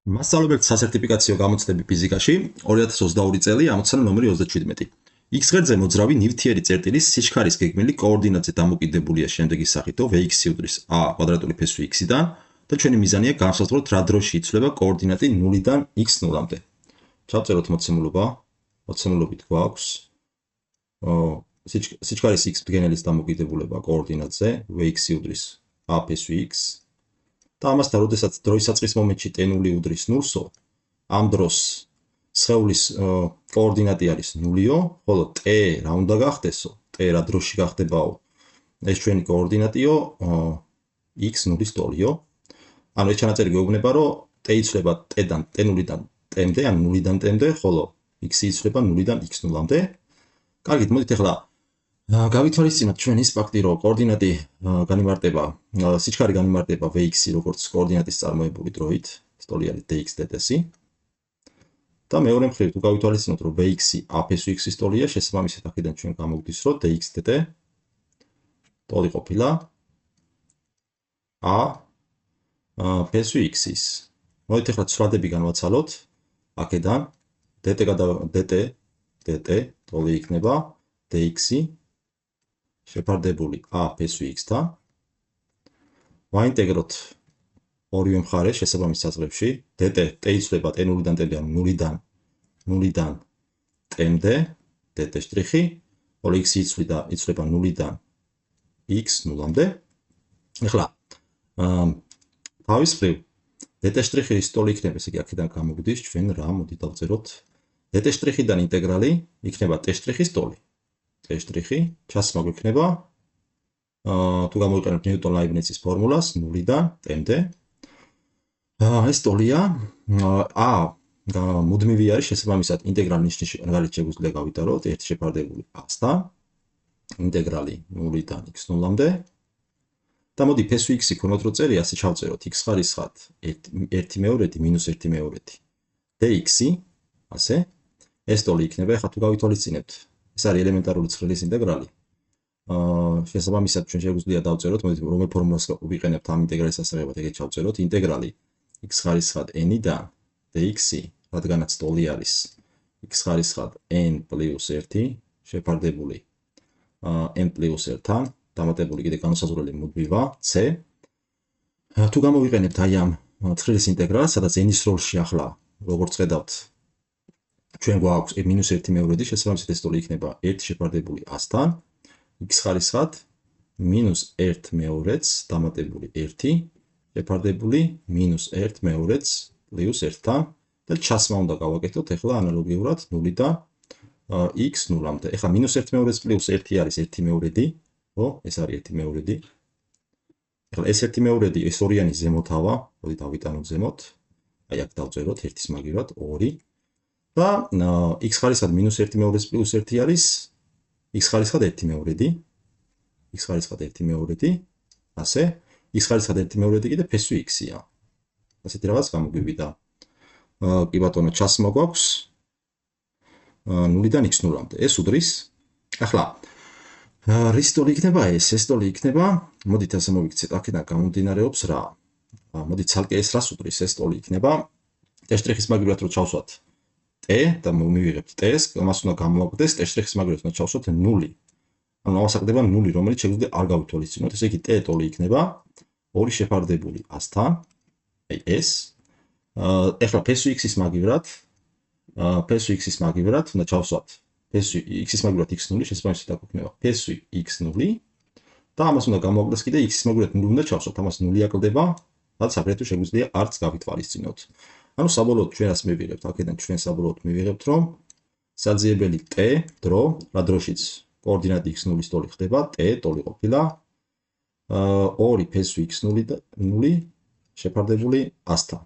მასწავლებელთა სასერტიფიკაციო გამოცდები ფიზიკაში 2022 წელი ამოცანა ნომერი 37. X ღერძზე მოძრავი ნივთიერი წერტილის სიჩქარის გეგმილი კოორდინატზე დამოკიდებულია შემდეგი სახითო Vx უდრის a კვადრატული ფესვი x-დან და ჩვენი მიზანია განსაზღვროთ რა დროში იცვლება კოორდინატი 0-დან x 0-მდე. ჩავწეროთ მოცემულობა. მოცემულობით გვაქვს სიჩქარის x ბგენელის დამოკიდებულება კოორდინატზე Vx უდრის a ფესვი x და ამასთან, როდესაც დროის საწყის მომენტში t0 უდრის 0-ო, ამ დროს სხეულის კოორდინატი არის 0-ო, ხოლო t რა უნდა გახდესო? t რა დროში გახდებაო? ეს ჩვენი კოორდინატიო x 0-ის ტოლიო. ანუ ეს ჩანაწერი გვეუბნება, რომ t იცვლება t-დან t0-დან t-მდე, ან 0-დან t-მდე, ხოლო x იცვლება 0-დან x 0-მდე. კარგით, მოდით ახლა გავითვალისწინოთ ჩვენ ის ფაქტი, რომ კოორდინატი განიმარტება, სიჩქარე განიმარტება Vx-ი როგორც კოორდინატის წარმოებული დროით, სტოლი არის dx dt-ი. და მეორე მხრივ თუ გავითვალისწინოთ, რომ Vx-ი a ფესვი x-ის ტოლია, შესაბამისად აქედან ჩვენ გამოვდის, რომ dx dt ტოლი ყოფილა a ფესვი x-ის. მოდით ახლა ცვლადები განვაცალოთ. აქედან dt ტოლი იქნება dx-ი შეფარდებული a ფესვი x-თან. ვაინტეგროთ ორივე მხარე შესაბამის საზღვრებში. t იცვლება t0-დან t-მდე, ანუ 0-დან t-მდე, dt შტრიხი, ხოლო x იცვლება 0-დან x 0-მდე. ახლა თავის მხრივ dt შტრიხის ტოლი იქნება, ესე იგი აქედან გამოგდის ჩვენ რა, მოდით დავწეროთ. dt შტრიხიდან ინტეგრალი იქნება t შტრიხის ტოლი. t შტრიხი ჩასმა გვექნება თუ გამოვიყენებთ ნიუტონ-ლაიბნიცის ფორმულას 0-დან t-მდე. ეს ტოლია a მუდმივი არის, შესაბამისად ინტეგრალი ნიშნის გარეთ შეგვიძლია გავიტაროთ 1 შეფარდებული a-სთან, ინტეგრალი 0-დან x 0-მდე. და მოდი ფესვი x-ი ქონოთ რო წერია, ასე ჩავწეროთ x ხარისხად 1 მეორეთი მინუს 1 მეორეთი dx-ი, ასე. ეს ტოლი იქნება, ახლა თუ გავითვალისწინებთ, ეს არის ელემენტარული ცხრილის ინტეგრალი. შესაბამისად ჩვენ შეგვიძლია დავწეროთ, მოდით რომელ ფორმულას ვიყენებთ ამ ინტეგრალის ასაღებად, ეგეთ ჩავწეროთ. ინტეგრალი x ხარისხად n-დან dx-ი, რადგანაც ტოლი არის x ხარისხად n პლუს 1 შეფარდებული n პლუს 1-თან, დამატებული კიდე განუსაზღვრელი მუდმივა c. თუ გამოვიყენებთ აი ამ ცხრილის ინტეგრალს, სადაც n-ის როლში ახლა როგორც ხედავთ ჩვენ გვაქვს მინუს 1 მეორედი, შესაბამისად ეს ტოლი იქნება 1 შეფარდებული a-სთან, x ხარისხად მინუს 1 მეორედს დამატებული 1 შეფარდებული მინუს 1 მეორედს პლუს 1-თან და ჩასმა უნდა გავაკეთოთ ახლა ანალოგიურად 0-დან x 0-მდე. ახლა მინუს 1 მეორედს პლუს 1 არის 1 მეორედი, ხო? ეს არის 1 მეორედი. ახლა ეს 1 მეორედი, ეს ორიანი ზემოთავა, მოდი დავიტანოთ ზემოთ. აი აქ დავწეროთ ერთის მაგივრად 2 და x ხარისხად მინუს 1 მეორედს პლუს 1 არის x ხარისხად 1 მეორედი. x ხარისხად 1 მეორედი, ასე. x ხარისხად 1 მეორედი კიდე ფესვი x-ია. ასეთი რაღაც გამოგვივიდა. კი ბატონო, ჩასმა გვაქვს 0-დან x 0-მდე. ეს უდრის. ახლა რის ტოლი იქნება ეს? ეს ტოლი იქნება, მოდით ასე მოვიქცეთ, აქედან გამომდინარეობს რა? მოდით ცალკე ეს რას უდრის? ეს ტოლი იქნება t შტრიხის მაგივრად რო ჩავსვათ t და მივიღებთ t-ს, მას უნდა გამოვაკლდეს t შტრიხის მაგივრად უნდა ჩავსვათ 0. ანუ ავასაკდება 0, რომელიც შეგვიძლია არ გავითვალისწინოთ. ესე იგი t ტოლი იქნება 2 შეფარდებული a-სთან, აი ეს. ახლა ფესვი x-ის მაგივრად უნდა ჩავსვათ ფესვი x-ის მაგივრად x0, შესაბამისად აქ იქნება ფესვი x0 და ამას უნდა გამოვაკლდეს კიდე x-ის მაგივრად 0 უნდა ჩავსვათ, ამას 0 აკლდება, რაც აგრეთვე შეგვიძლია არც გავითვალისწინოთ. ანუ საბოლოოდ ჩვენ რას მივიღებთ? აქედან ჩვენ საბოლოოდ მივიღებთ, რომ საძიებელი t დრო, რა დროშიც კოორდინატი x0-ის ტოლი ხდება, t ტოლი ყოფილა 2 ფესვი x0 შეფარდებული a-სთან.